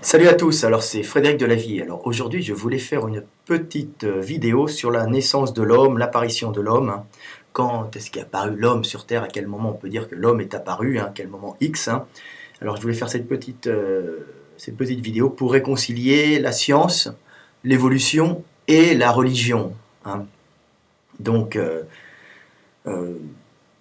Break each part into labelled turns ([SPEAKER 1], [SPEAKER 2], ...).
[SPEAKER 1] Salut à tous, alors c'est Frédéric Delavie. Alors aujourd'hui je voulais faire une petite vidéo sur la naissance de l'homme, l'apparition de l'homme, hein. Quand est-ce qu'est apparu l'homme sur Terre, à quel moment on peut dire que l'homme est apparu, hein, à quel moment X, hein. Alors je voulais faire cette petite vidéo pour réconcilier la science, l'évolution et la religion, hein. Donc euh,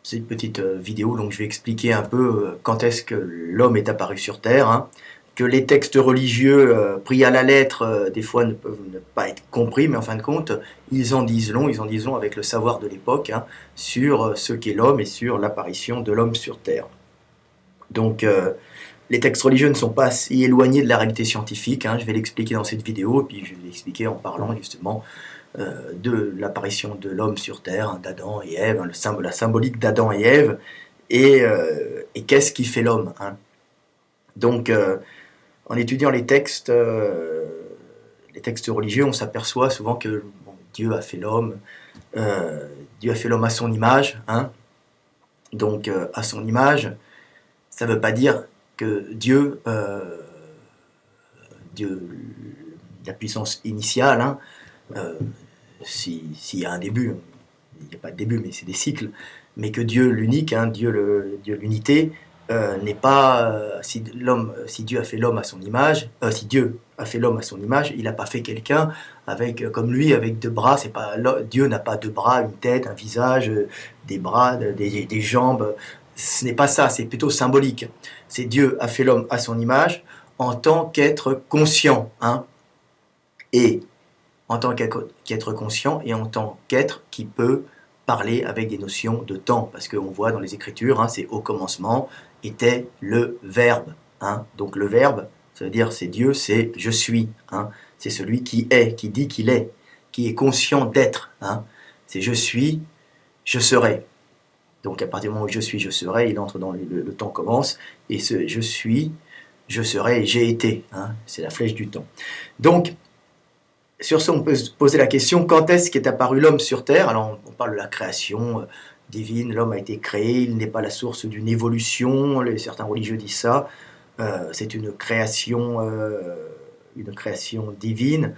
[SPEAKER 1] c'est une petite vidéo, donc je vais expliquer un peu quand est-ce que l'homme est apparu sur Terre, hein, que les textes religieux pris à la lettre, des fois ne peuvent ne pas être compris, mais en fin de compte, ils en disent long avec le savoir de l'époque, hein, sur ce qu'est l'homme et sur l'apparition de l'homme sur Terre. Donc, les textes religieux ne sont pas si éloignés de la réalité scientifique, hein, je vais l'expliquer dans cette vidéo, et puis je vais l'expliquer en parlant justement de l'apparition de l'homme sur Terre, hein, d'Adam et Ève, hein, la symbolique d'Adam et Ève, et qu'est-ce qui fait l'homme, hein. Donc, en étudiant les textes religieux, on s'aperçoit souvent que bon, Dieu a fait l'homme à son image, hein. Donc, à son image, ça ne veut pas dire que Dieu, la puissance initiale, hein, euh, s'il y a un début, il n'y a pas de début, mais c'est des cycles, mais que Dieu l'unique, hein, Dieu l'unité, n'est pas si Dieu a fait l'homme à son image, si Dieu a fait l'homme à son image, il n'a pas fait quelqu'un avec comme lui avec deux bras. C'est pas Dieu n'a pas deux bras, une tête, un visage, des bras, des jambes. Ce n'est pas ça, c'est plutôt symbolique. C'est Dieu a fait l'homme à son image en tant qu'être conscient, hein, et en tant qu'être conscient et en tant qu'être qui peut parler avec des notions de temps, parce qu'on voit dans les Écritures, hein, c'est au commencement était le Verbe, hein. Donc le Verbe, ça veut dire c'est Dieu, c'est je suis, hein. C'est celui qui est, qui dit qu'il est, qui est conscient d'être, hein. C'est je suis, je serai. Donc à partir du moment où je suis, je serai, il entre dans le temps commence, et ce je suis, je serai, j'ai été, hein. C'est la flèche du temps. Donc sur ce, on peut se poser la question, quand est-ce qu'est apparu l'homme sur Terre? Alors, on parle de la création divine, l'homme a été créé, il n'est pas la source d'une évolution, certains religieux disent ça, c'est une création divine.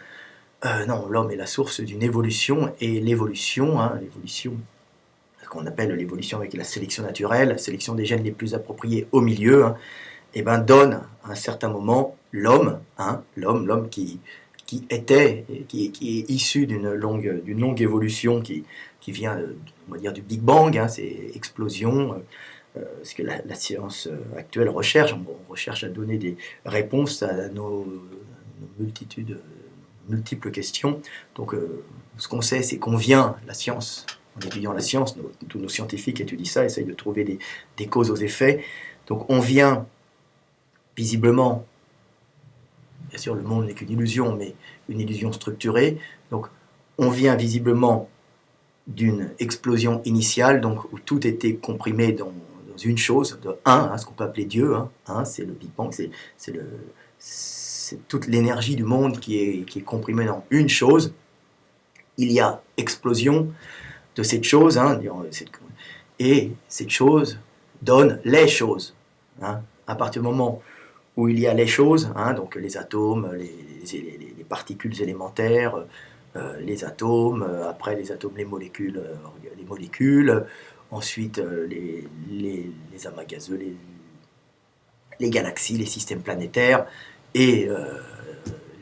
[SPEAKER 1] Non, l'homme est la source d'une évolution, et l'évolution, hein, l'évolution, ce qu'on appelle l'évolution avec la sélection naturelle, la sélection des gènes les plus appropriés au milieu, hein, et ben donne à un certain moment l'homme, hein, l'homme qui était, qui est issu d'une longue évolution qui vient, on va dire, du Big Bang, hein, c'est explosion, ce que la science actuelle recherche. On recherche à donner des réponses à multiples questions. Donc, ce qu'on sait, c'est qu'on vient, la science, en étudiant la science, tous nos scientifiques étudient ça, essayent de trouver des causes aux effets. Donc, on vient visiblement, bien sûr, le monde n'est qu'une illusion, mais une illusion structurée. Donc, on vient visiblement d'une explosion initiale, donc où tout était comprimé dans une chose, de un, hein, ce qu'on peut appeler Dieu, hein, c'est le Big Bang, c'est toute l'énergie du monde qui est comprimée dans une chose. Il y a explosion de cette chose, hein, et cette chose donne les choses, hein. À partir du moment où il y a les choses, hein, donc les atomes, les particules élémentaires, les atomes, après les atomes, les molécules, ensuite les amas gazeux, les galaxies, les systèmes planétaires, et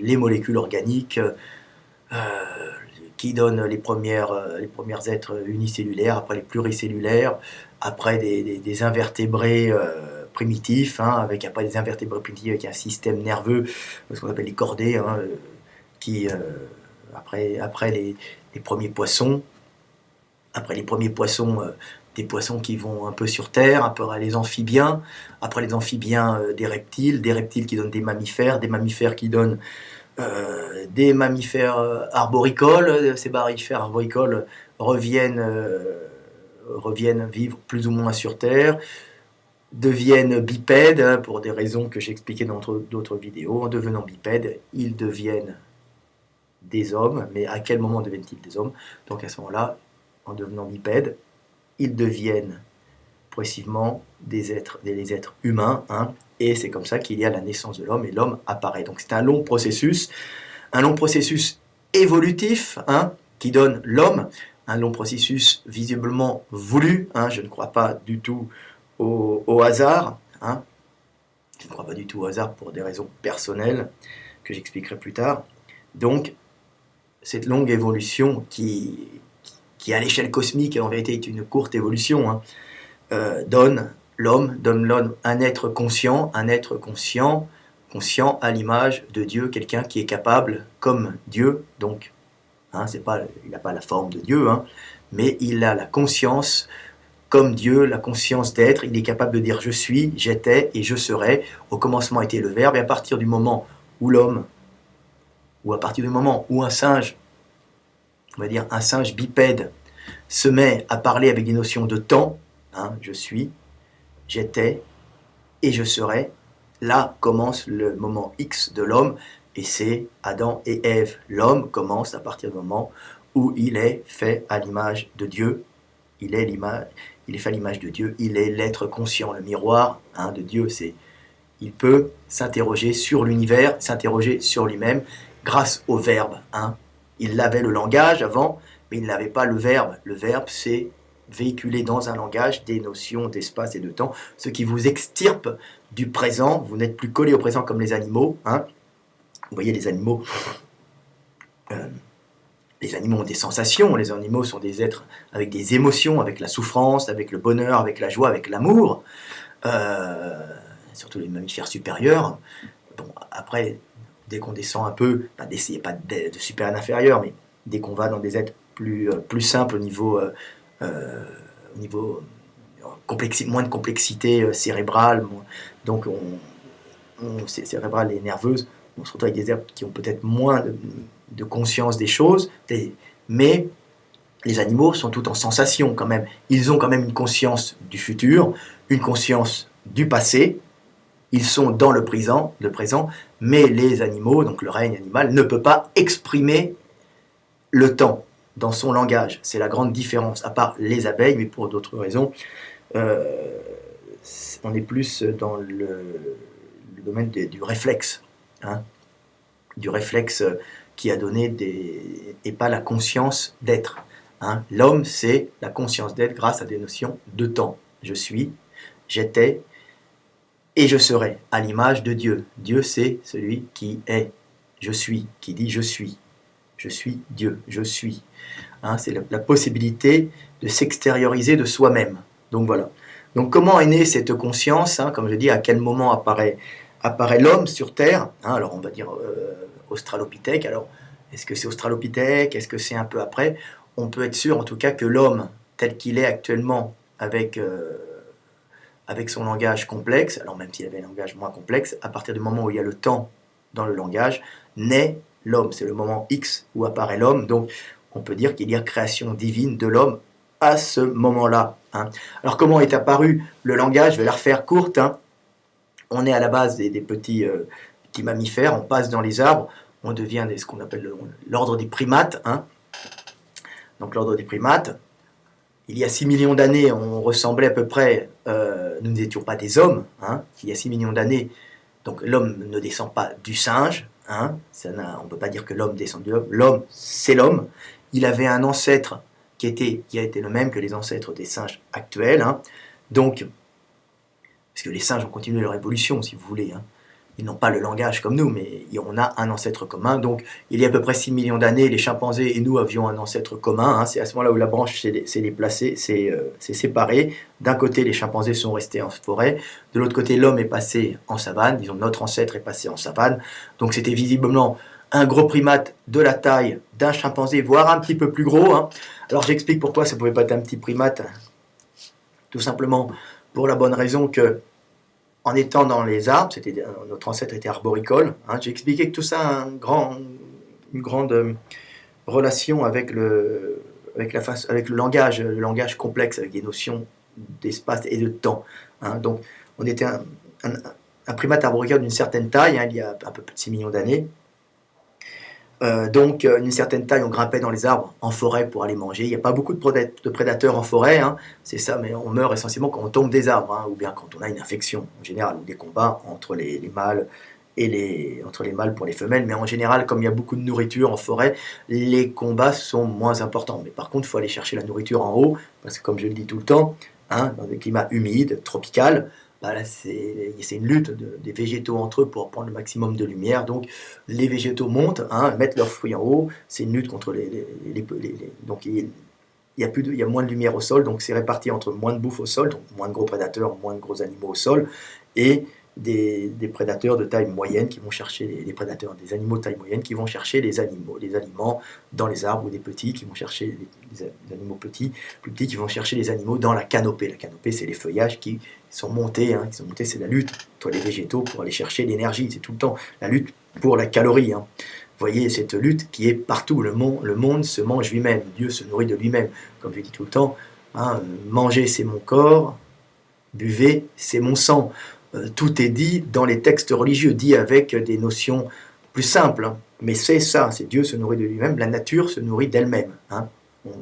[SPEAKER 1] les molécules organiques, qui donnent les premières êtres unicellulaires, après les pluricellulaires, après des invertébrés primitifs, hein, avec après des invertébrés primitifs avec un système nerveux, ce qu'on appelle les chordés, hein, qui après les premiers poissons, des poissons qui vont un peu sur Terre, après les amphibiens, des reptiles qui donnent des mammifères qui donnent des mammifères arboricoles. Ces mammifères arboricoles reviennent vivre plus ou moins sur Terre, deviennent bipèdes, hein, pour des raisons que j'ai expliquées dans d'autres vidéos. En devenant bipèdes, ils deviennent des hommes, mais à quel moment deviennent-ils des hommes? Donc à ce moment-là, en devenant bipèdes, ils deviennent progressivement des êtres humains, hein, et c'est comme ça qu'il y a la naissance de l'homme, et l'homme apparaît. Donc c'est un long processus évolutif, hein, qui donne l'homme, un long processus visiblement voulu, hein, je ne crois pas du tout au hasard, hein, je ne crois pas du tout au hasard pour des raisons personnelles, que j'expliquerai plus tard. Donc, cette longue évolution qui à l'échelle cosmique, en vérité, est une courte évolution, hein, donne l'homme un être conscient à l'image de Dieu, quelqu'un qui est capable, comme Dieu, donc, hein, il n'a pas la forme de Dieu, hein, mais il a la conscience, comme Dieu, la conscience d'être, il est capable de dire « je suis, j'étais et je serai ». Au commencement était le Verbe, et à partir du moment où l'homme, ou à partir du moment où un singe, on va dire un singe bipède, se met à parler avec des notions de temps, hein, je suis, j'étais et je serai, là commence le moment X de l'homme, et c'est Adam et Ève. L'homme commence à partir du moment où il est fait à l'image de Dieu, il est fait à l'image de Dieu, il est l'être conscient, le miroir, hein, de Dieu, il peut s'interroger sur l'univers, s'interroger sur lui-même grâce au verbe, hein. Il avait le langage avant, mais il n'avait pas le verbe. Le verbe, c'est véhiculer dans un langage des notions d'espace et de temps, ce qui vous extirpe du présent. Vous n'êtes plus collé au présent comme les animaux, hein. Vous voyez, les animaux ont des sensations, les animaux sont des êtres avec des émotions, avec la souffrance, avec le bonheur, avec la joie, avec l'amour, surtout les mammifères supérieurs. Bon, après, dès qu'on descend un peu, il n'y a pas de supérieur inférieur, mais dès qu'on va dans des êtres plus simples au niveau moins de complexité cérébrale, donc cérébrale et nerveuse, on se retrouve avec des êtres qui ont peut-être moins de conscience des choses, mais les animaux sont tout en sensation quand même. Ils ont quand même une conscience du futur, une conscience du passé. Ils sont dans le présent, mais les animaux, donc le règne animal, ne peut pas exprimer le temps dans son langage. C'est la grande différence, à part les abeilles, mais pour d'autres raisons. On est plus dans le domaine du réflexe, hein, du réflexe qui a donné et pas la conscience d'être, hein. L'homme, c'est la conscience d'être grâce à des notions de temps. Je suis, j'étais et je serai, à l'image de Dieu. Dieu, c'est celui qui est. Je suis, qui dit je suis. Je suis Dieu, je suis. Hein, c'est la possibilité de s'extérioriser de soi-même. Donc voilà. Donc comment est née cette conscience, hein, comme je dis, à quel moment apparaît l'homme sur Terre, hein, alors on va dire Australopithèque. Alors, est-ce que c'est Australopithèque? Est-ce que c'est un peu après? On peut être sûr en tout cas que l'homme, tel qu'il est actuellement, avec son langage complexe, alors même s'il avait un langage moins complexe, à partir du moment où il y a le temps dans le langage, naît l'homme. C'est le moment X où apparaît l'homme. Donc, on peut dire qu'il y a création divine de l'homme à ce moment-là, hein. Alors, comment est apparu le langage? Je vais la refaire courte, hein. On est à la base des petits mammifères, on passe dans les arbres, on devient ce qu'on appelle l'ordre des primates, hein. Donc, l'ordre des primates, il y a 6 millions d'années, on ressemblait à peu près, nous n'étions pas des hommes, hein. Il y a 6 millions d'années, donc l'homme ne descend pas du singe, hein. On ne peut pas dire que l'homme descend de l'homme. L'homme, c'est l'homme. Il avait un ancêtre qui a été le même que les ancêtres des singes actuels, hein. Donc, parce que les singes ont continué leur évolution, si vous voulez, hein. Ils n'ont pas le langage comme nous, mais on a un ancêtre commun. Donc, il y a à peu près 6 millions d'années, les chimpanzés et nous avions un ancêtre commun, hein. C'est à ce moment-là où la branche s'est déplacée, s'est séparée. D'un côté, les chimpanzés sont restés en forêt. De l'autre côté, l'homme est passé en savane. Disons, notre ancêtre est passé en savane. Donc, c'était visiblement un gros primate de la taille d'un chimpanzé, voire un petit peu plus gros, hein. Alors, j'explique pourquoi ça ne pouvait pas être un petit primate. Tout simplement pour la bonne raison que en étant dans les arbres, notre ancêtre était arboricole, hein. J'ai expliqué que tout ça a une grande relation avec le langage complexe, avec des notions d'espace et de temps, hein. Donc, on était un primate arboricole d'une certaine taille, hein, il y a un peu plus de 6 millions d'années. Donc, une certaine taille, on grimpait dans les arbres, en forêt, pour aller manger. Il n'y a pas beaucoup de prédateurs en forêt, hein, c'est ça, mais on meurt essentiellement quand on tombe des arbres, hein, ou bien quand on a une infection, en général, ou des combats entre les mâles entre les mâles pour les femelles. Mais en général, comme il y a beaucoup de nourriture en forêt, les combats sont moins importants. Mais par contre, il faut aller chercher la nourriture en haut, parce que comme je le dis tout le temps, hein, dans des climats humides, tropicaux, bah là, c'est une lutte des végétaux entre eux pour prendre le maximum de lumière. Donc, les végétaux montent, hein, mettent leurs fruits en haut. C'est une lutte contre donc, il y a moins de lumière au sol, donc c'est réparti entre moins de bouffe au sol, donc moins de gros prédateurs, moins de gros animaux au sol, et des prédateurs de taille moyenne qui vont chercher des animaux de taille moyenne qui vont chercher les aliments dans les arbres, ou des petits qui vont chercher des animaux petits, plus petits qui vont chercher les animaux dans la canopée. La canopée, c'est les feuillages qui sont montés, c'est la lutte entre les végétaux pour aller chercher l'énergie, c'est tout le temps la lutte pour la calorie. Hein. Vous voyez cette lutte qui est partout. Le monde se mange lui-même, Dieu se nourrit de lui-même, comme je dis tout le temps. Hein, manger, c'est mon corps, buvez, c'est mon sang. Tout est dit dans les textes religieux, dit avec des notions plus simples. Hein. Mais c'est ça, c'est Dieu se nourrit de lui-même, la nature se nourrit d'elle-même. Hein.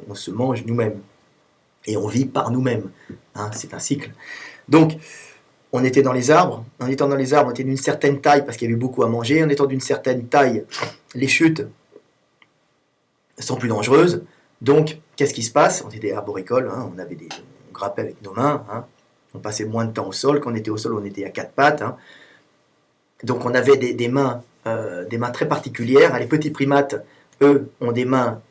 [SPEAKER 1] On se mange nous-mêmes. Et on vit par nous-mêmes. Hein. C'est un cycle. Donc, on était dans les arbres. En étant dans les arbres, on était d'une certaine taille parce qu'il y avait beaucoup à manger. En étant d'une certaine taille, les chutes sont plus dangereuses. Donc, qu'est-ce qui se passe? On était arboricoles, hein. On grimpait avec nos mains. Hein. On passait moins de temps au sol. Quand on était au sol, on était à quatre pattes. Hein. Donc on avait des mains très particulières. Les petits primates, eux, ont des mains,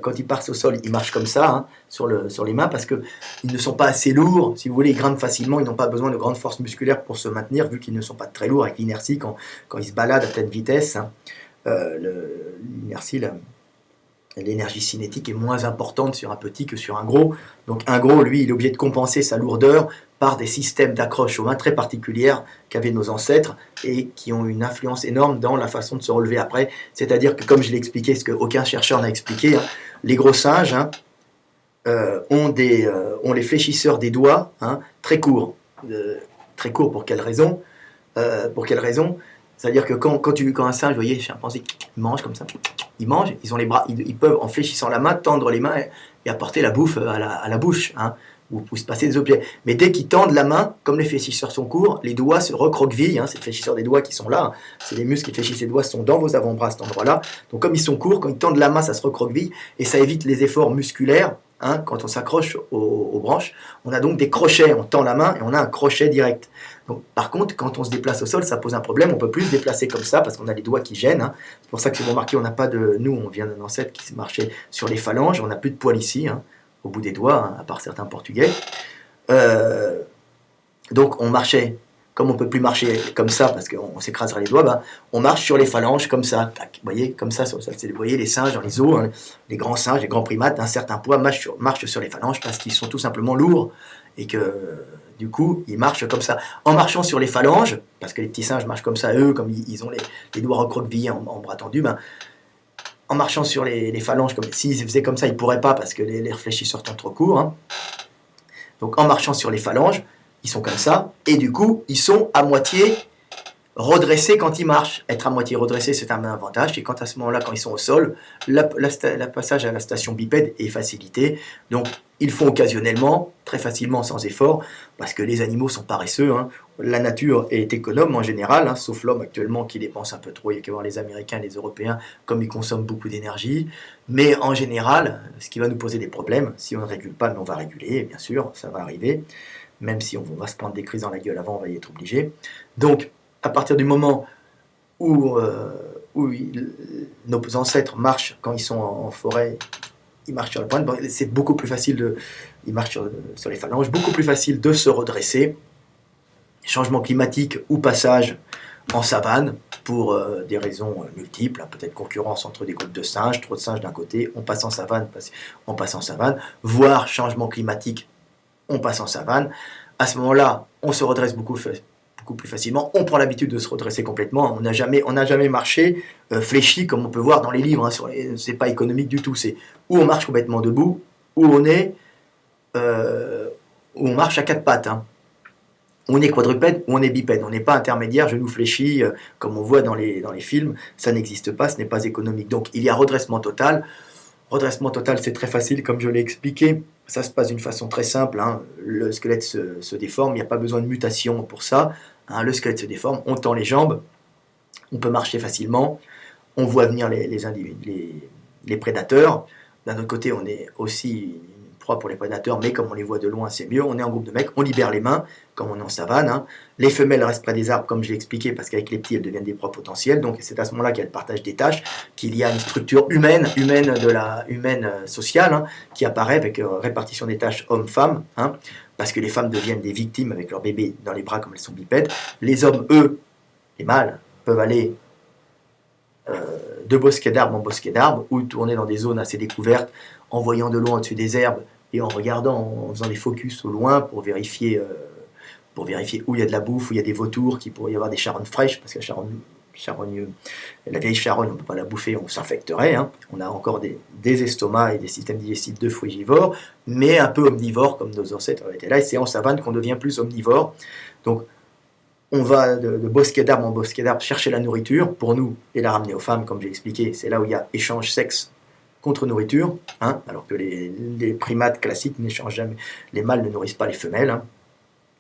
[SPEAKER 1] quand ils partent au sol, ils marchent comme ça, hein, sur les mains, parce qu'ils ne sont pas assez lourds. Si vous voulez, ils grimpent facilement, ils n'ont pas besoin de grande force musculaire pour se maintenir, vu qu'ils ne sont pas très lourds avec l'inertie quand ils se baladent à pleine vitesse. Hein. L'inertie, l'énergie cinétique est moins importante sur un petit que sur un gros. Donc un gros, lui, il est obligé de compenser sa lourdeur par des systèmes d'accroche aux mains très particulières qu'avaient nos ancêtres et qui ont une influence énorme dans la façon de se relever après. C'est-à-dire que, comme je l'ai expliqué, ce qu'aucun chercheur n'a expliqué, hein, les gros singes, hein, ont les fléchisseurs des doigts, hein, très courts. Très courts pour quelle raison? C'est-à-dire que quand un singe, vous voyez, chimpanzé, il mange comme ça, ils mangent, ils ont les bras, ils peuvent, en fléchissant la main, tendre les mains et apporter la bouffe à la bouche, hein, ou se passer des objets. Mais dès qu'ils tendent la main, comme les fléchisseurs sont courts, les doigts se recroquevillent, hein, ces fléchisseurs des doigts qui sont là, hein, c'est les muscles qui fléchissent les doigts, sont dans vos avant-bras à cet endroit-là. Donc comme ils sont courts, quand ils tendent la main, ça se recroqueville, et ça évite les efforts musculaires. Hein, quand on s'accroche aux branches, on a donc des crochets, on tend la main et on a un crochet direct. Donc, par contre, quand on se déplace au sol, ça pose un problème, on ne peut plus se déplacer comme ça parce qu'on a les doigts qui gênent. Hein. C'est pour ça que si vous remarquez, nous, on vient d'un ancêtre qui marchait sur les phalanges, on n'a plus de poils ici, hein, au bout des doigts, hein, à part certains portugais. Donc on marchait, comme on ne peut plus marcher comme ça parce qu'on s'écraserait les doigts, ben, on marche sur les phalanges comme ça, tac, vous voyez, comme ça, vous voyez les singes dans les zoos, hein, les grands singes, les grands primates d'un certain poids marchent sur les phalanges parce qu'ils sont tout simplement lourds et que du coup ils marchent comme ça. En marchant sur les phalanges, parce que les petits singes marchent comme ça, eux, comme ils ont les doigts recroquevillés en bras tendus, ben, en marchant sur les phalanges, comme s'ils faisaient comme ça, ils ne pourraient pas parce que les réfléchisseurs sont trop courts. Hein. Donc en marchant sur les phalanges, ils sont comme ça, et du coup, ils sont à moitié redressés quand ils marchent. Être à moitié redressé, c'est un avantage, et quand à ce moment-là, quand ils sont au sol, le passage à la station bipède est facilité. Donc ils font occasionnellement, très facilement, sans effort, parce que les animaux sont paresseux. Hein. La nature est économe en général, hein, sauf l'homme actuellement qui dépense un peu trop. Il y a qu'à voir les Américains et les Européens, comme ils consomment beaucoup d'énergie. Mais en général, ce qui va nous poser des problèmes, si on ne régule pas, mais on va réguler, bien sûr, ça va arriver. Même si on va se prendre des crises dans la gueule avant, on va y être obligé. Donc, à partir du moment où nos ancêtres marchent quand ils sont en forêt, ils marchent sur la pointe, bon, c'est beaucoup plus facile ils marchent sur les phalanges, beaucoup plus facile de se redresser. Changement climatique ou passage en savane, pour des raisons multiples, hein, peut-être concurrence entre des groupes de singes, trop de singes d'un côté, on passe en savane, voire changement climatique, on passe en savane. À ce moment-là, on se redresse beaucoup plus facilement, on prend l'habitude de se redresser complètement, on n'a jamais marché fléchi comme on peut voir dans les livres, hein, c'est pas économique du tout, c'est où on marche complètement debout, où on marche à quatre pattes. Hein. on est quadrupède ou on est bipède. On n'est pas intermédiaire, genou fléchi, comme on voit dans les films. Ça n'existe pas, ce n'est pas économique. Donc il y a redressement total. Redressement total, c'est très facile, comme je l'ai expliqué. Ça se passe d'une façon très simple. Hein. Le squelette se déforme, il n'y a pas besoin de mutation pour ça. Hein. Le squelette se déforme, on tend les jambes, on peut marcher facilement, on voit venir les prédateurs. D'un autre côté, on est aussi une proie pour les prédateurs, mais comme on les voit de loin, c'est mieux. On est en groupe de mecs, on libère les mains, comme on est en savane. Hein. Les femelles restent près des arbres, comme je l'ai expliqué, parce qu'avec les petits, elles deviennent des proies potentielles. Donc c'est à ce moment-là qu'il y a le partage des tâches, qu'il y a une structure humaine sociale, hein, qui apparaît avec répartition des tâches hommes-femmes, hein, parce que les femmes deviennent des victimes avec leur bébé dans les bras, comme elles sont bipèdes. Les hommes, eux, les mâles, peuvent aller de bosquet d'arbres en bosquet d'arbres, ou tourner dans des zones assez découvertes, en voyant de loin au-dessus des herbes, et en regardant, en faisant des focus au loin pour vérifier où il y a de la bouffe, où il y a des vautours, qu'il pourrait y avoir des charognes fraîches, parce que la vieille charogne, on ne peut pas la bouffer, on s'infecterait. Hein. On a encore des estomacs et des systèmes digestifs de frugivores, mais un peu omnivores, comme nos ancêtres étaient là, et c'est en savane qu'on devient plus omnivore. Donc, on va de bosquet d'arbres en bosquet d'arbres chercher la nourriture pour nous et la ramener aux femmes, comme j'ai expliqué. C'est là où il y a échange sexe contre nourriture, hein, alors que les primates classiques n'échangent jamais. Les mâles ne nourrissent pas les femelles, hein.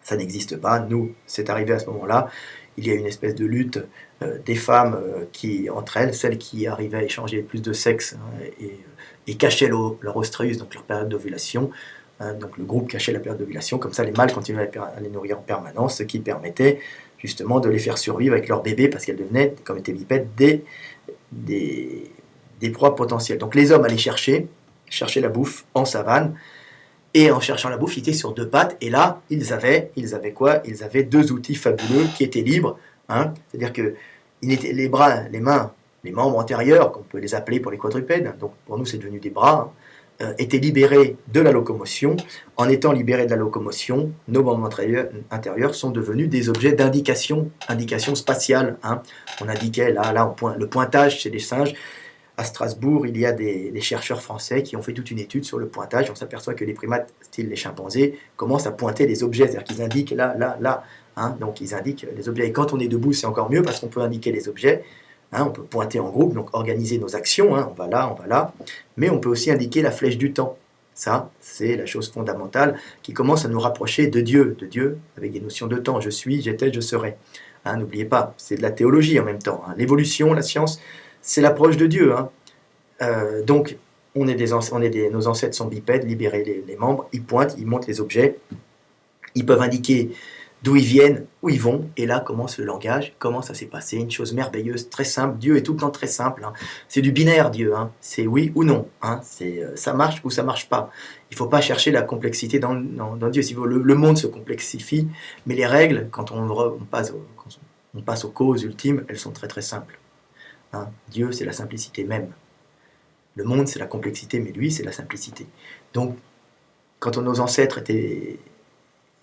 [SPEAKER 1] Ça n'existe pas. Nous, c'est arrivé à ce moment-là. Il y a une espèce de lutte des femmes qui, entre elles, celles qui arrivaient à échanger plus de sexe, hein, et cachaient leur ostrus, donc leur période d'ovulation. Donc le groupe cachait la période d'ovulation, comme ça les mâles continuaient à les nourrir en permanence, ce qui permettait justement de les faire survivre avec leurs bébés, parce qu'elles devenaient, comme étaient bipèdes, des proies potentielles. Donc les hommes allaient chercher la bouffe en savane, et en cherchant la bouffe, ils étaient sur deux pattes, et là, ils avaient quoi? Ils avaient deux outils fabuleux qui étaient libres, hein. C'est-à-dire que les bras, les mains, les membres antérieurs, qu'on peut les appeler pour les quadrupèdes, donc pour nous c'est devenu des bras, hein, étaient libérés de la locomotion. En étant libérés de la locomotion, nos membres intérieurs sont devenus des objets d'indication spatiale. Hein. On indiquait là le pointage chez les singes. À Strasbourg, il y a des chercheurs français qui ont fait toute une étude sur le pointage. On s'aperçoit que les primates, style les chimpanzés, commencent à pointer les objets, c'est-à-dire qu'ils indiquent là. Hein. Donc ils indiquent les objets. Et quand on est debout, c'est encore mieux parce qu'on peut indiquer les objets. Hein, on peut pointer en groupe, donc organiser nos actions, hein, on va là, mais on peut aussi indiquer la flèche du temps. Ça, c'est la chose fondamentale qui commence à nous rapprocher de Dieu avec des notions de temps. Je suis, j'étais, je serai. Hein, n'oubliez pas, c'est de la théologie en même temps. Hein. L'évolution, la science, c'est l'approche de Dieu. Hein. Donc, nos ancêtres sont bipèdes, libérer les membres, ils pointent, ils montrent les objets, ils peuvent indiquer d'où ils viennent, où ils vont, et là commence le langage, comment ça s'est passé, une chose merveilleuse, très simple. Dieu est tout le temps très simple, hein. C'est du binaire Dieu, hein. C'est oui ou non, hein. C'est ça marche ou ça marche pas. Il ne faut pas chercher la complexité dans Dieu. Si le monde se complexifie, mais les règles, quand on passe aux causes ultimes, elles sont très très simples. Hein. Dieu, c'est la simplicité même. Le monde, c'est la complexité, mais lui, c'est la simplicité. Donc, quand nos ancêtres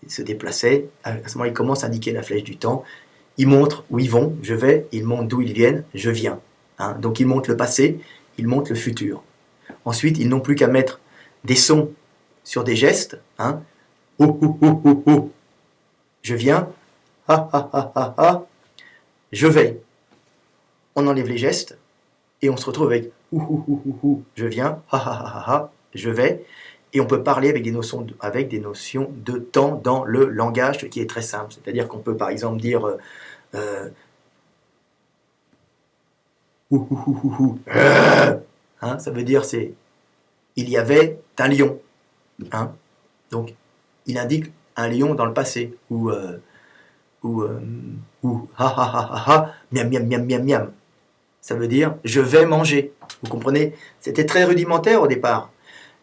[SPEAKER 1] se déplaçaient, à ce moment-là, ils commencent à indiquer la flèche du temps. Ils montrent où ils vont, je vais. Ils montrent d'où ils viennent, je viens. Hein. Donc, ils montrent le passé, ils montrent le futur. Ensuite, ils n'ont plus qu'à mettre des sons sur des gestes. Hein. Oh, oh, oh, oh, oh. Je viens. Ah, ah, ah, ah, ah. Je vais. On enlève les gestes et on se retrouve avec je viens, je vais, et on peut parler avec des notions de temps dans le langage qui est très simple. C'est-à-dire qu'on peut par exemple dire hein, ça veut dire il y avait un lion. Hein, donc il indique un lion dans le passé ou miam miam miam miam miam. Ça veut dire je vais manger. Vous comprenez? C'était très rudimentaire au départ.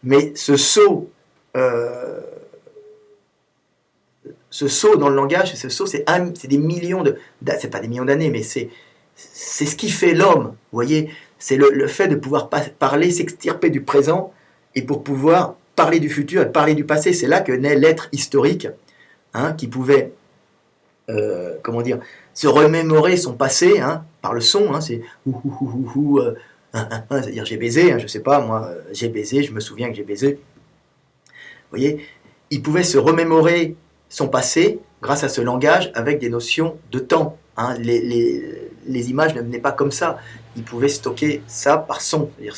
[SPEAKER 1] Mais ce saut dans le langage, c'est des millions c'est pas des millions d'années, mais c'est ce qui fait l'homme. Vous voyez, c'est le fait de pouvoir parler, s'extirper du présent et pour pouvoir parler du futur et parler du passé. C'est là que naît l'être historique, hein, qui pouvait se remémorer son passé, hein, par le son, hein, c'est c'est-à-dire j'ai baisé, hein, je sais pas, moi, j'ai baisé, je me souviens que j'ai baisé. Vous voyez, il pouvait se remémorer son passé grâce à ce langage avec des notions de temps. Hein. Les images ne venaient pas comme ça. Ils pouvaient stocker ça par son, c'est-à-dire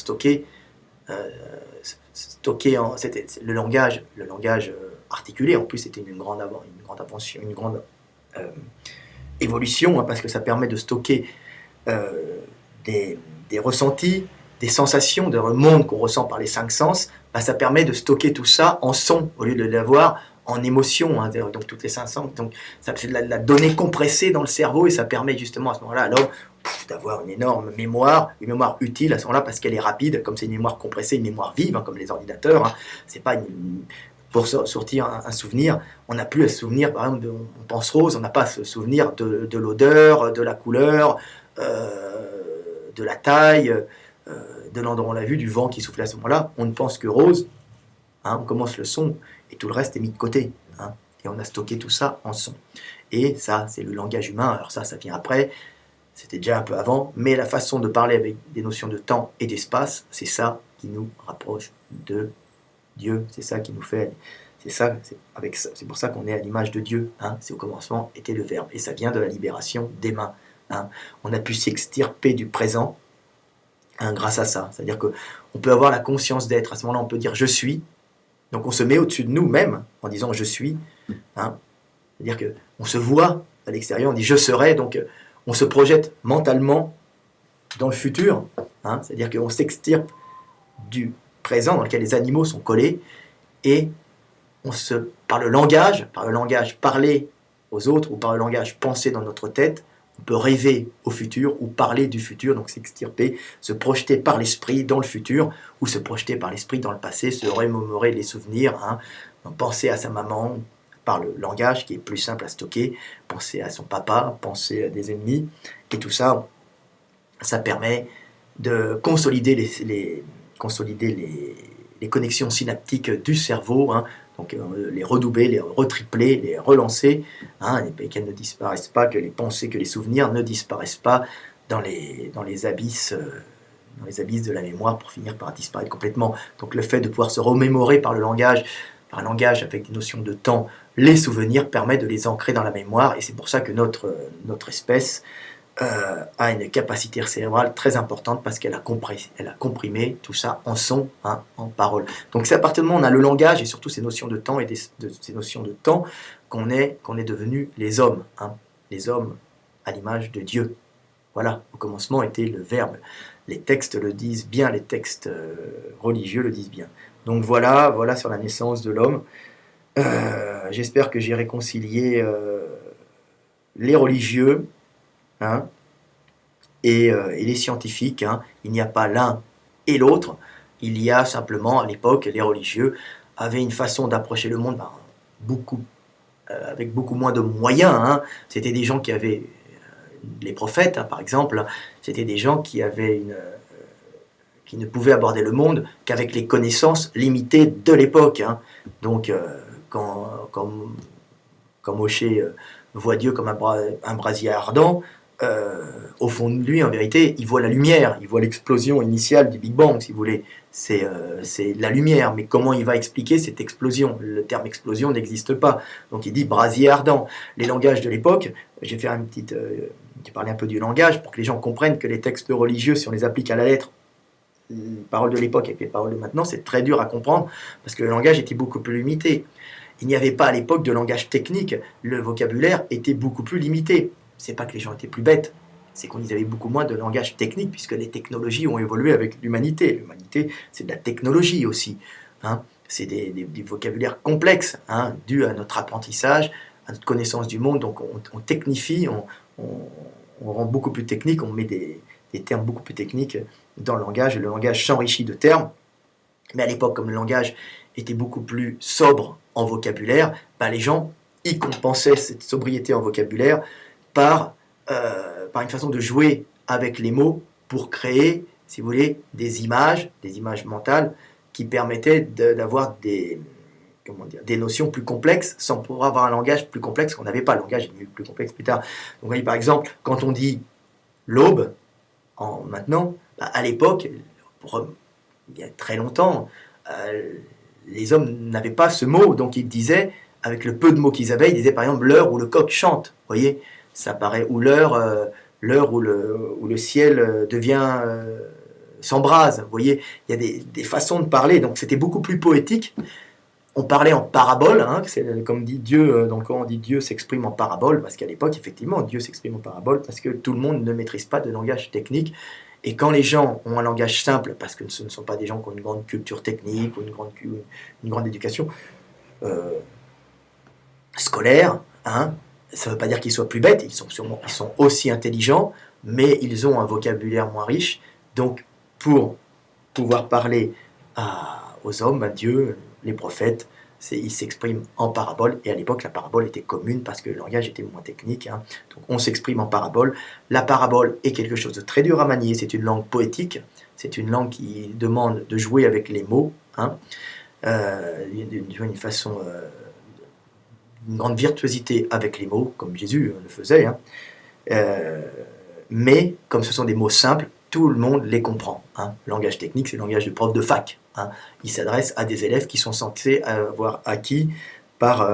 [SPEAKER 1] c'était le langage articulé. En plus, c'était une grande invention, une grande euh, évolution, hein, parce que ça permet de stocker euh, des ressentis, des sensations, de monde qu'on ressent par les cinq sens. Bah, ça permet de stocker tout ça en son au lieu de l'avoir en émotion, hein, donc toutes les cinq sens. Donc ça fait de la donnée compressée dans le cerveau et ça permet justement à ce moment-là alors d'avoir une énorme mémoire, une mémoire utile à ce moment-là parce qu'elle est rapide, comme c'est une mémoire compressée, une mémoire vive, hein, comme les ordinateurs. Hein. C'est pas pour sortir un souvenir, on n'a plus à se souvenir, par exemple, on pense rose, on n'a pas à se souvenir de l'odeur, de la couleur, de la taille, de l'endroit où on l'a vu, du vent qui soufflait à ce moment-là. On ne pense que rose, hein, on commence le son, et tout le reste est mis de côté. Hein, et on a stocké tout ça en son. Et ça, c'est le langage humain. Alors ça vient après, c'était déjà un peu avant, mais la façon de parler avec des notions de temps et d'espace, c'est ça qui nous rapproche de Dieu, c'est ça qui nous fait... C'est pour ça qu'on est à l'image de Dieu. Hein, c'est au commencement était le Verbe. Et ça vient de la libération des mains. Hein. On a pu s'extirper du présent grâce à ça. C'est-à-dire qu'on peut avoir la conscience d'être. À ce moment-là, on peut dire « je suis ». Donc on se met au-dessus de nous-mêmes en disant « je suis hein ». C'est-à-dire qu'on se voit à l'extérieur, on dit « je serai ». Donc on se projette mentalement dans le futur. Hein, c'est-à-dire qu'on s'extirpe du présent dans lequel les animaux sont collés et par le langage parler aux autres ou par le langage penser dans notre tête, on peut rêver au futur ou parler du futur, donc s'extirper, se projeter par l'esprit dans le futur ou se projeter par l'esprit dans le passé, se remémorer les souvenirs, hein, penser à sa maman par le langage qui est plus simple à stocker, penser à son papa, penser à des ennemis, et tout ça, ça permet de consolider les connexions synaptiques du cerveau, hein, donc les redoubler, les retripler, les relancer, hein, et qu'elles ne disparaissent pas, que les pensées, que les souvenirs ne disparaissent pas dans les abysses de la mémoire pour finir par disparaître complètement. Donc le fait de pouvoir se remémorer par un langage avec des notions de temps, les souvenirs permet de les ancrer dans la mémoire, et c'est pour ça que notre espèce a une capacité cérébrale très importante parce qu'elle a comprimé tout ça en son, hein, en parole. Donc c'est à partir du moment où on a le langage et surtout ces notions de temps ces notions de temps qu'on est devenus les hommes, hein, les hommes à l'image de Dieu. Voilà, au commencement était le Verbe. Les textes le disent bien, les textes religieux le disent bien. Donc voilà sur la naissance de l'homme. J'espère que j'ai réconcilié les religieux, hein, et les scientifiques. Hein. Il n'y a pas l'un et l'autre. Il y a simplement, à l'époque, les religieux avaient une façon d'approcher le monde avec beaucoup moins de moyens. Hein. C'était des gens qui avaient, les prophètes, hein, par exemple, c'était des gens qui ne pouvaient aborder le monde qu'avec les connaissances limitées de l'époque. Hein. Donc, quand Moshe voit Dieu comme un brasier ardent, au fond de lui, en vérité, il voit la lumière, il voit l'explosion initiale du Big Bang, si vous voulez. C'est la lumière, mais comment il va expliquer cette explosion? Le terme explosion n'existe pas. Donc il dit brasier ardent. Les langages de l'époque, j'ai fait j'ai parlé un peu du langage pour que les gens comprennent que les textes religieux, si on les applique à la lettre, les paroles de l'époque avec les paroles de maintenant, c'est très dur à comprendre parce que le langage était beaucoup plus limité. Il n'y avait pas à l'époque de langage technique, le vocabulaire était beaucoup plus limité. C'est pas que les gens étaient plus bêtes, c'est qu'on avait beaucoup moins de langage technique puisque les technologies ont évolué avec l'humanité. L'humanité, c'est de la technologie aussi. Hein. C'est des vocabulaires complexes, hein, dus à notre apprentissage, à notre connaissance du monde. Donc on technifie, on rend beaucoup plus technique, on met des termes beaucoup plus techniques dans le langage. Le langage s'enrichit de termes. Mais à l'époque, comme le langage était beaucoup plus sobre en vocabulaire, ben les gens y compensaient cette sobriété en vocabulaire par une façon de jouer avec les mots pour créer, si vous voulez, des images mentales qui permettaient d'avoir des notions plus complexes sans pouvoir avoir un langage plus complexe qu'on n'avait pas. Le langage est plus complexe plus tard. Donc, vous voyez, par exemple, quand on dit l'aube, maintenant, à l'époque, il y a très longtemps, les hommes n'avaient pas ce mot, donc ils disaient avec le peu de mots qu'ils avaient, ils disaient par exemple l'heure où le coq chante, vous voyez, ça paraît, ou l'heure où le ciel s'embrase, vous voyez, il y a des façons de parler, donc c'était beaucoup plus poétique. On parlait en parabole, hein, comme dit Dieu, dans le Coran on dit Dieu s'exprime en parabole, parce qu'à l'époque, effectivement, Dieu s'exprime en parabole, parce que tout le monde ne maîtrise pas de langage technique, et quand les gens ont un langage simple, parce que ce ne sont pas des gens qui ont une grande culture technique, ou une grande éducation scolaire, hein, ça ne veut pas dire qu'ils soient plus bêtes, ils sont aussi intelligents, mais ils ont un vocabulaire moins riche, donc pour pouvoir parler aux hommes, à Dieu, les prophètes, ils s'expriment en parabole, et à l'époque la parabole était commune parce que le langage était moins technique, hein. Donc on s'exprime en parabole. La parabole est quelque chose de très dur à manier, c'est une langue poétique, c'est une langue qui demande de jouer avec les mots, hein, d'une façon, une grande virtuosité avec les mots, comme Jésus le faisait, hein. Mais comme ce sont des mots simples, tout le monde les comprend, hein. Le langage technique, c'est le langage de prof de fac, hein. Il s'adresse à des élèves qui sont censés avoir acquis par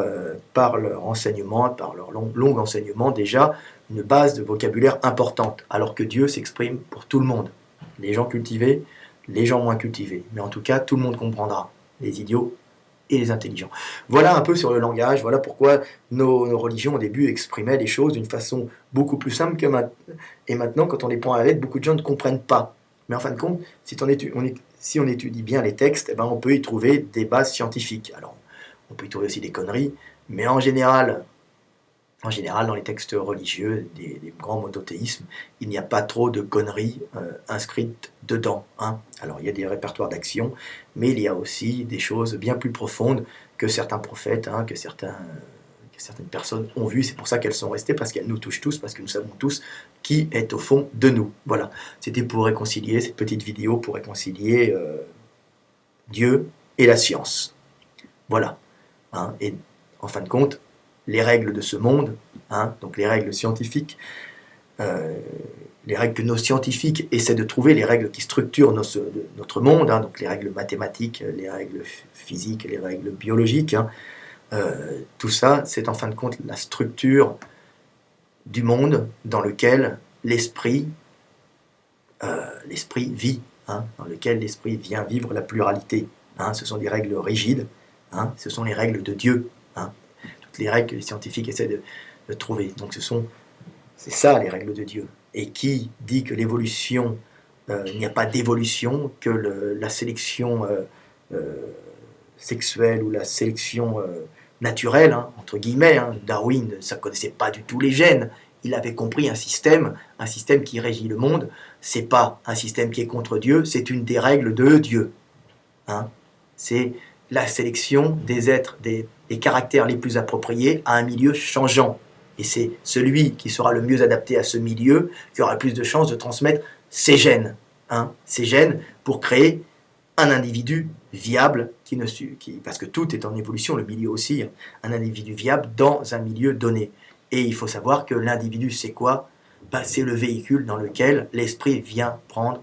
[SPEAKER 1] leur enseignement, par leur long enseignement déjà, une base de vocabulaire importante, alors que Dieu s'exprime pour tout le monde. Les gens cultivés, les gens moins cultivés. Mais en tout cas, tout le monde comprendra, les idiots et les intelligents. Voilà un peu sur le langage, voilà pourquoi nos religions au début exprimaient les choses d'une façon beaucoup plus simple que maintenant. Et maintenant, quand on les prend à la lettre, beaucoup de gens ne comprennent pas. Mais en fin de compte, si on étudie bien les textes, eh ben, on peut y trouver des bases scientifiques. Alors, on peut y trouver aussi des conneries, mais en général, dans les textes religieux, des grands monothéismes, il n'y a pas trop de conneries inscrites dedans, hein. Alors il y a des répertoires d'actions, mais il y a aussi des choses bien plus profondes que certains prophètes, hein, que certaines personnes ont vues. C'est pour ça qu'elles sont restées, parce qu'elles nous touchent tous, parce que nous savons tous qui est au fond de nous. Voilà, c'était pour réconcilier, cette petite vidéo pour réconcilier Dieu et la science. Voilà, hein. Et en fin de compte, les règles de ce monde, hein, donc les règles scientifiques, les règles que nos scientifiques essaient de trouver, les règles qui structurent notre monde, hein, donc les règles mathématiques, les règles physiques, les règles biologiques, hein, tout ça, c'est en fin de compte la structure du monde dans lequel l'esprit vit, hein, dans lequel l'esprit vient vivre la pluralité, hein. Ce sont des règles rigides, hein, ce sont les règles de Dieu, hein. Les règles que les scientifiques essaient de trouver. Donc c'est ça les règles de Dieu. Et qui dit que l'évolution, il n'y a pas d'évolution, que la sélection sexuelle ou la sélection naturelle, hein, entre guillemets, hein, Darwin, ça ne connaissait pas du tout les gènes. Il avait compris un système qui régit le monde. C'est pas un système qui est contre Dieu, c'est une des règles de Dieu, hein. C'est la sélection des êtres, des caractères les plus appropriés à un milieu changeant. Et c'est celui qui sera le mieux adapté à ce milieu qui aura le plus de chances de transmettre ses gènes, hein, ses gènes pour créer un individu viable, parce que tout est en évolution, le milieu aussi, un individu viable dans un milieu donné. Et il faut savoir que l'individu, c'est quoi? Ben, c'est le véhicule dans lequel l'esprit vient prendre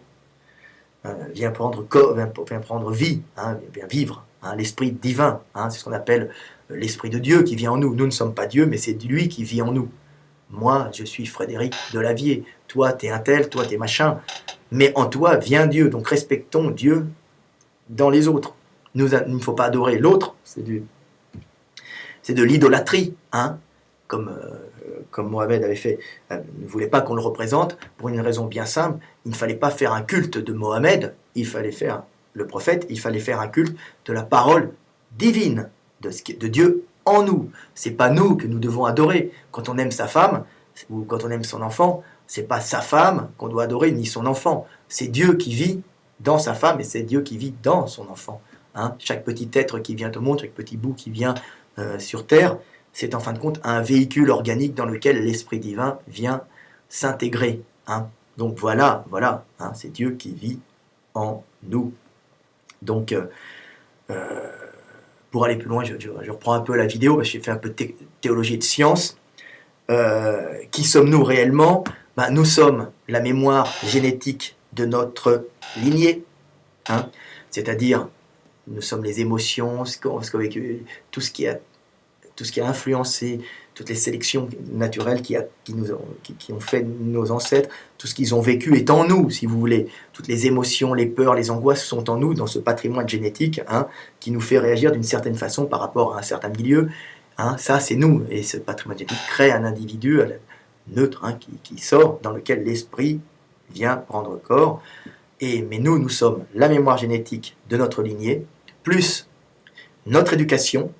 [SPEAKER 1] vie, hein, vient vivre, hein, l'esprit divin, hein, c'est ce qu'on appelle l'esprit de Dieu qui vit en nous. Nous ne sommes pas Dieu, mais c'est lui qui vit en nous. Moi, je suis Frédéric Delavier, toi, t'es un tel, toi, t'es machin, mais en toi vient Dieu, donc respectons Dieu dans les autres. Il ne faut pas adorer l'autre, c'est de l'idolâtrie, hein, comme Mohamed avait fait, ne voulait pas qu'on le représente, pour une raison bien simple, il ne fallait pas faire un culte de Mohamed, il fallait faire le prophète, il fallait faire un culte de la parole divine, de Dieu en nous. C'est pas nous que nous devons adorer. Quand on aime sa femme, ou quand on aime son enfant, c'est pas sa femme qu'on doit adorer, ni son enfant. C'est Dieu qui vit dans sa femme, et c'est Dieu qui vit dans son enfant, hein. Chaque petit être qui vient au monde, chaque petit bout qui vient sur terre, c'est en fin de compte un véhicule organique dans lequel l'Esprit divin vient s'intégrer, hein. Donc voilà, hein, c'est Dieu qui vit en nous. Donc, pour aller plus loin, je reprends un peu la vidéo, parce que j'ai fait un peu de théologie de science. Qui sommes-nous réellement? Ben, nous sommes la mémoire génétique de notre lignée, hein, c'est-à-dire nous sommes les émotions, tout ce qui a tout ce qui a influencé, toutes les sélections naturelles qui ont fait nos ancêtres, tout ce qu'ils ont vécu est en nous, si vous voulez. Toutes les émotions, les peurs, les angoisses sont en nous, dans ce patrimoine génétique, hein, qui nous fait réagir d'une certaine façon par rapport à un certain milieu. Hein, ça, c'est nous. Et ce patrimoine génétique crée un individu neutre, hein, qui sort, dans lequel l'esprit vient prendre corps. Mais nous sommes la mémoire génétique de notre lignée, plus notre éducation,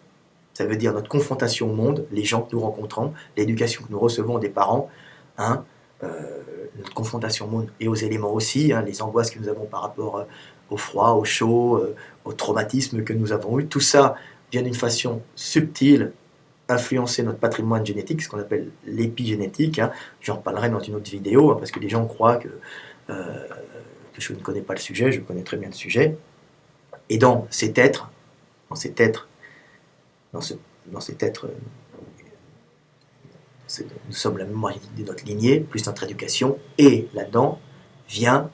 [SPEAKER 1] ça veut dire notre confrontation au monde, les gens que nous rencontrons, l'éducation que nous recevons des parents, hein, notre confrontation au monde et aux éléments aussi, hein, les angoisses que nous avons par rapport au froid, au chaud, au traumatisme que nous avons eu. Tout ça vient d'une façon subtile influencer notre patrimoine génétique, ce qu'on appelle l'épigénétique. Hein. J'en reparlerai dans une autre vidéo, hein, parce que les gens croient que je ne connais pas le sujet, je connais très bien le sujet. Et dans cet être, nous sommes la mémoire génétique de notre lignée, plus notre éducation, et là-dedans vient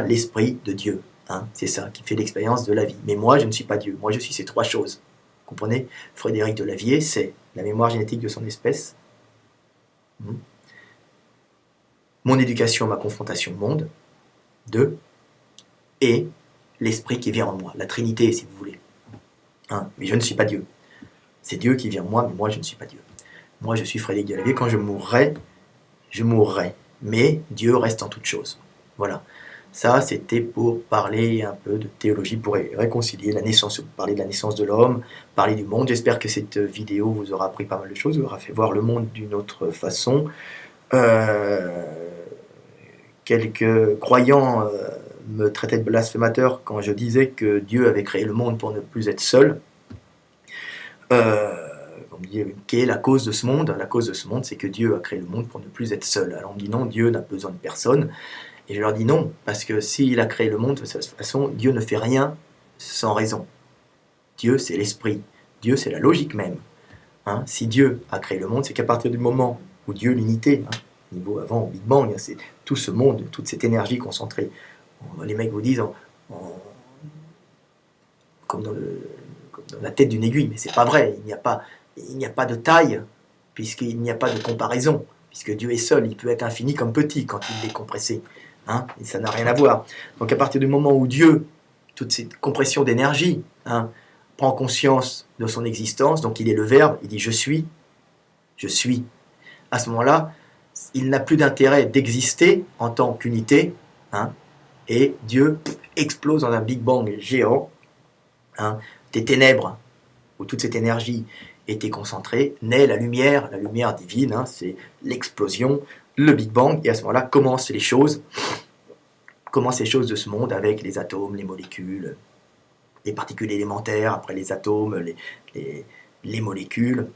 [SPEAKER 1] l'esprit de Dieu. Hein. C'est ça qui fait l'expérience de la vie. Mais moi, je ne suis pas Dieu. Moi, je suis ces trois choses. Vous comprenez? Frédéric Delavier, c'est la mémoire génétique de son espèce, mon éducation, ma confrontation au monde, 2, et l'esprit qui vient en moi, la Trinité, si vous voulez. Hein, mais je ne suis pas Dieu. C'est Dieu qui vient en moi, mais moi, je ne suis pas Dieu. Moi, je suis Frédéric Delavier. Quand je mourrai, je mourrai. Mais Dieu reste en toutes choses. Voilà. Ça, c'était pour parler un peu de théologie, pour réconcilier la naissance, parler de la naissance de l'homme, parler du monde. J'espère que cette vidéo vous aura appris pas mal de choses, vous aura fait voir le monde d'une autre façon. Quelques croyants me traitaient de blasphémateur quand je disais que Dieu avait créé le monde pour ne plus être seul. On me dit, quelle est la cause de ce monde? La cause de ce monde, c'est que Dieu a créé le monde pour ne plus être seul. Alors on me dit non, Dieu n'a besoin de personne. Et je leur dis non, parce que s'il a créé le monde, de toute façon, Dieu ne fait rien sans raison. Dieu, c'est l'esprit. Dieu, c'est la logique même. Hein, si Dieu a créé le monde, c'est qu'à partir du moment où Dieu, l'unité, hein, niveau avant, Big Bang, c'est tout ce monde, toute cette énergie concentrée. Les mecs vous disent comme dans la tête d'une aiguille, mais c'est pas vrai. Il n'y a pas de taille, puisqu'il n'y a pas de comparaison, puisque Dieu est seul. Il peut être infini comme petit quand il est compressé. Hein, et ça n'a rien à voir. Donc à partir du moment où Dieu, toute cette compression d'énergie, hein, prend conscience de son existence, donc il est le Verbe, il dit je suis. À ce moment-là, il n'a plus d'intérêt d'exister en tant qu'unité, hein, et Dieu explose dans un Big Bang géant, hein, des ténèbres, où toute cette énergie était concentrée, naît la lumière divine, hein, c'est l'explosion, le Big Bang, et à ce moment-là commencent les choses de ce monde avec les atomes, les molécules, les particules élémentaires, après les atomes, les molécules,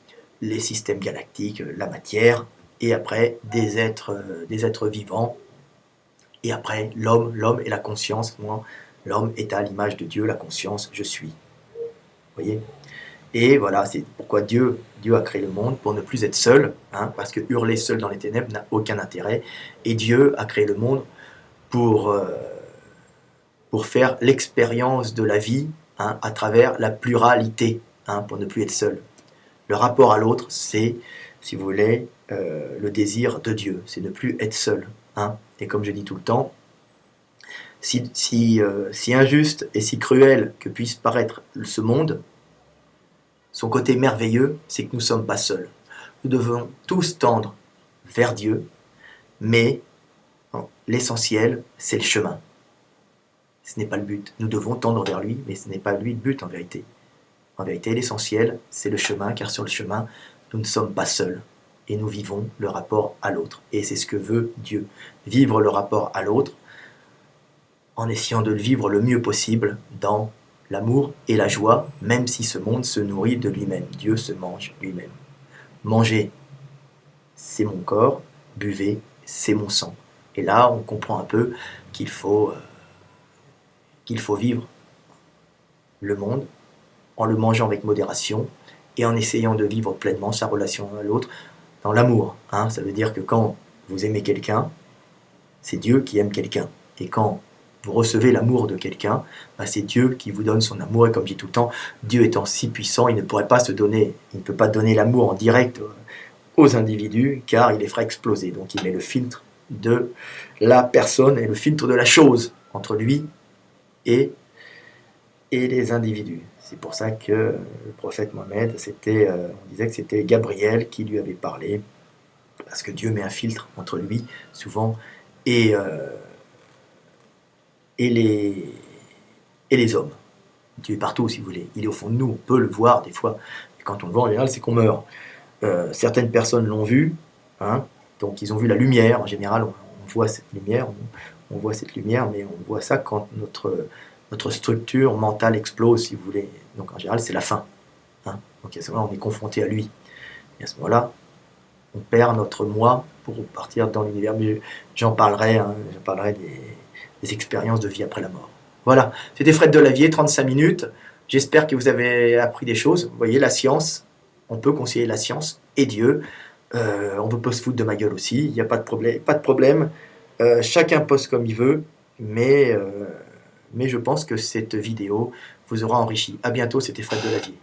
[SPEAKER 1] les systèmes galactiques, la matière, et après des êtres vivants, et après l'homme et la conscience. Moi, l'homme est à l'image de Dieu, la conscience, je suis. Vous voyez? Et voilà, c'est pourquoi Dieu a créé le monde, pour ne plus être seul, hein, parce que hurler seul dans les ténèbres n'a aucun intérêt, et Dieu a créé le monde pour faire l'expérience de la vie, hein, à travers la pluralité, hein, pour ne plus être seul. Le rapport à l'autre, c'est, si vous voulez, le désir de Dieu, c'est ne plus être seul. Hein. Et comme je dis tout le temps, si injuste et si cruel que puisse paraître ce monde, son côté merveilleux, c'est que nous ne sommes pas seuls. Nous devons tous tendre vers Dieu, mais l'essentiel, c'est le chemin. Ce n'est pas le but. Nous devons tendre vers lui, mais ce n'est pas lui le but en vérité. En vérité, l'essentiel, c'est le chemin, car sur le chemin, nous ne sommes pas seuls. Et nous vivons le rapport à l'autre. Et c'est ce que veut Dieu. Vivre le rapport à l'autre en essayant de le vivre le mieux possible dans l'amour et la joie, même si ce monde se nourrit de lui-même. Dieu se mange lui-même. Manger, c'est mon corps. Buvez, c'est mon sang. Et là, on comprend un peu qu'il faut vivre le monde en le mangeant avec modération et en essayant de vivre pleinement sa relation à l'autre dans l'amour. Hein. Ça veut dire que quand vous aimez quelqu'un, c'est Dieu qui aime quelqu'un. Et quand vous recevez l'amour de quelqu'un, ben c'est Dieu qui vous donne son amour. Et comme je dis tout le temps, Dieu étant si puissant, il ne pourrait pas se donner, il ne peut pas donner l'amour en direct aux individus, car il les ferait exploser. Donc il met le filtre de la personne et le filtre de la chose entre lui et les individus. C'est pour ça que le prophète Mohammed, on disait que c'était Gabriel qui lui avait parlé, parce que Dieu met un filtre entre lui, souvent, et, et, les, et les hommes. Dieu est partout, si vous voulez. Il est au fond de nous, on peut le voir des fois. Et quand on le voit, en général, c'est qu'on meurt. Certaines personnes l'ont vu, hein, donc ils ont vu la lumière. En général, on voit cette lumière, on voit cette lumière, mais on voit ça quand notre structure mentale explose, si vous voulez. Donc en général, c'est la fin. Hein. Donc à ce moment-là, on est confronté à lui. Et à ce moment-là, on perd notre moi pour partir dans l'univers. Mais j'en parlerai, des expériences de vie après la mort. Voilà, c'était Fred Delavier, 35 minutes. J'espère que vous avez appris des choses. Vous voyez, la science, on peut concilier la science et Dieu. On peut pas se foutre de ma gueule aussi, il n'y a pas de problème. Chacun poste comme il veut, mais je pense que cette vidéo vous aura enrichi. À bientôt, c'était Fred Delavier.